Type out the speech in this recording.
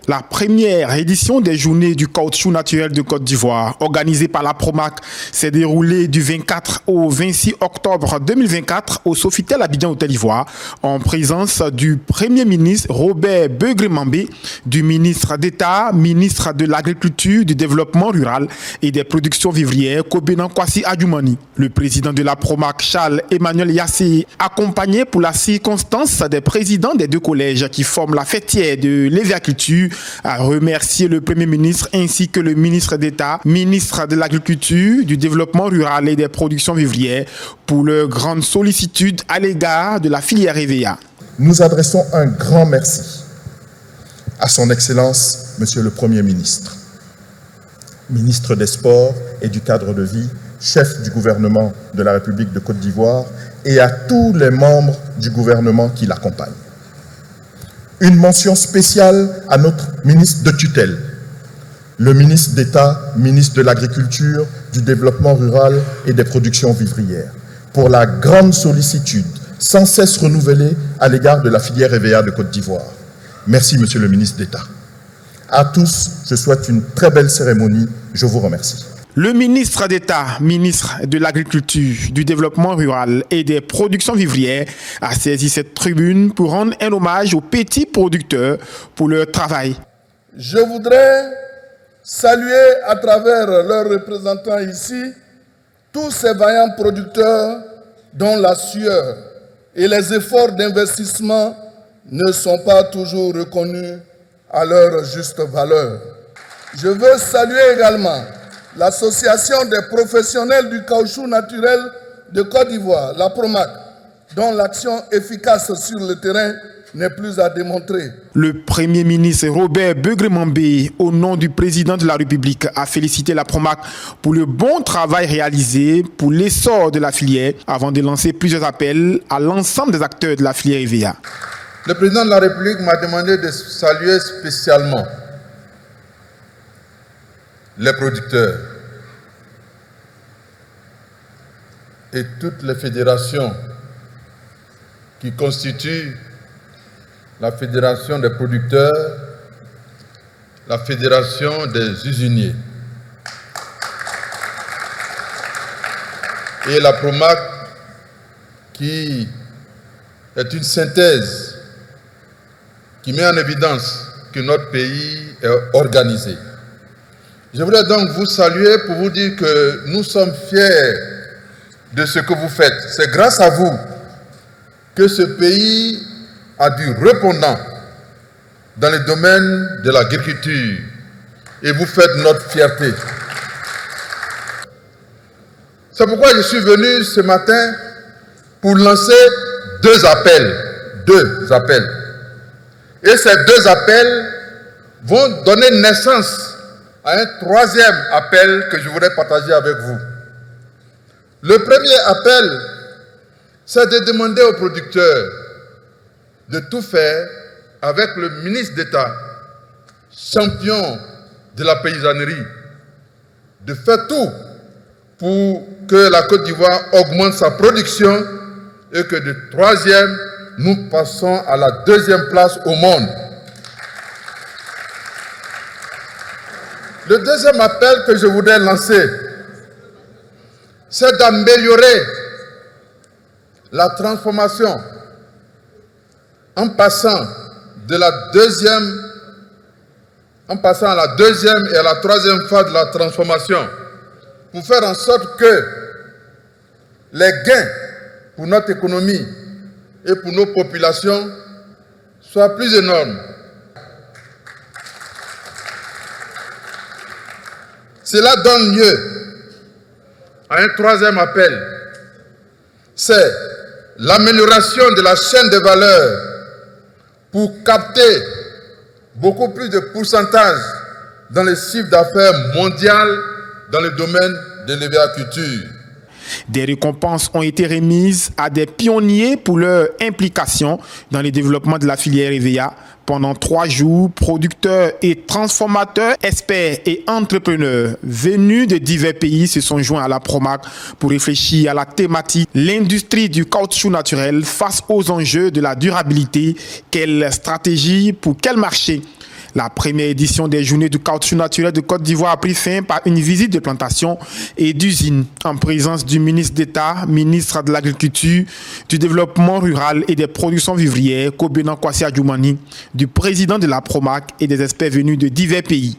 La première édition des Journées du caoutchouc naturel de Côte d'Ivoire, organisée par la Promac, s'est déroulée du 24 au 26 octobre 2024 au Sofitel Abidjan Hôtel Ivoire, en présence du Premier ministre Robert Begré-Mambé, du ministre d'État, ministre de l'Agriculture, du Développement rural et des productions vivrières, Kobenan Kwasi Adjoumani. Le président de la Promac, Charles Emmanuel Yassé, accompagné pour la circonstance des présidents des deux collèges qui forment la fêtière de l'Aviaculture, a remercié le Premier ministre ainsi que le ministre d'État, ministre de l'Agriculture, du Développement rural et des productions vivrières pour leur grande sollicitude à l'égard de la filière EVA. Nous adressons un grand merci à son Excellence, Monsieur le Premier ministre, ministre des Sports et du Cadre de vie, chef du gouvernement de la République de Côte d'Ivoire et à tous les membres du gouvernement qui l'accompagnent. Une mention spéciale à notre ministre de tutelle, le ministre d'État, ministre de l'Agriculture, du Développement rural et des productions vivrières, pour la grande sollicitude sans cesse renouvelée à l'égard de la filière EVA de Côte d'Ivoire. Merci, Monsieur le ministre d'État. À tous, je souhaite une très belle cérémonie. Je vous remercie. Le ministre d'État, ministre de l'Agriculture, du Développement rural et des productions vivrières a saisi cette tribune pour rendre un hommage aux petits producteurs pour leur travail. Je voudrais saluer à travers leurs représentants ici tous ces vaillants producteurs dont la sueur et les efforts d'investissement ne sont pas toujours reconnus à leur juste valeur. Je veux saluer également l'Association des professionnels du caoutchouc naturel de Côte d'Ivoire, la Promac, dont l'action efficace sur le terrain n'est plus à démontrer. Le Premier ministre Robert Begré-Mambé, au nom du président de la République, a félicité la Promac pour le bon travail réalisé pour l'essor de la filière, avant de lancer plusieurs appels à l'ensemble des acteurs de la filière EVA. Le président de la République m'a demandé de saluer spécialement les producteurs et toutes les fédérations qui constituent la fédération des producteurs, la fédération des usiniers et la Promac qui est une synthèse qui met en évidence que notre pays est organisé. Je voudrais donc vous saluer pour vous dire que nous sommes fiers de ce que vous faites. C'est grâce à vous que ce pays a du répondant dans le domaine de l'agriculture et vous faites notre fierté. C'est pourquoi je suis venu ce matin pour lancer deux appels. Et ces deux appels vont donner naissance à un troisième appel que je voudrais partager avec vous. Le premier appel, c'est de demander aux producteurs de tout faire avec le ministre d'État, champion de la paysannerie, de faire tout pour que la Côte d'Ivoire augmente sa production et que de troisième, nous passons à la deuxième place au monde. Le deuxième appel que je voudrais lancer, c'est d'améliorer la transformation en passant à la deuxième et à la troisième phase de la transformation pour faire en sorte que les gains pour notre économie et pour nos populations soient plus énormes. Cela donne lieu à un troisième appel, c'est l'amélioration de la chaîne de valeur pour capter beaucoup plus de pourcentage dans les chiffres d'affaires mondiales dans le domaine de l'agriculture. Des récompenses ont été remises à des pionniers pour leur implication dans le développement de la filière EVA. Pendant 3 jours, producteurs et transformateurs, experts et entrepreneurs venus de divers pays se sont joints à la Promac pour réfléchir à la thématique l'industrie du caoutchouc naturel face aux enjeux de la durabilité. Quelle stratégie pour quel marché? La première édition des Journées du caoutchouc naturel de Côte d'Ivoire a pris fin par une visite de plantation et d'usine en présence du ministre d'État, ministre de l'Agriculture, du Développement rural et des productions vivrières, Kobenan Kwasi Adjoumani, du président de la Promac et des experts venus de divers pays.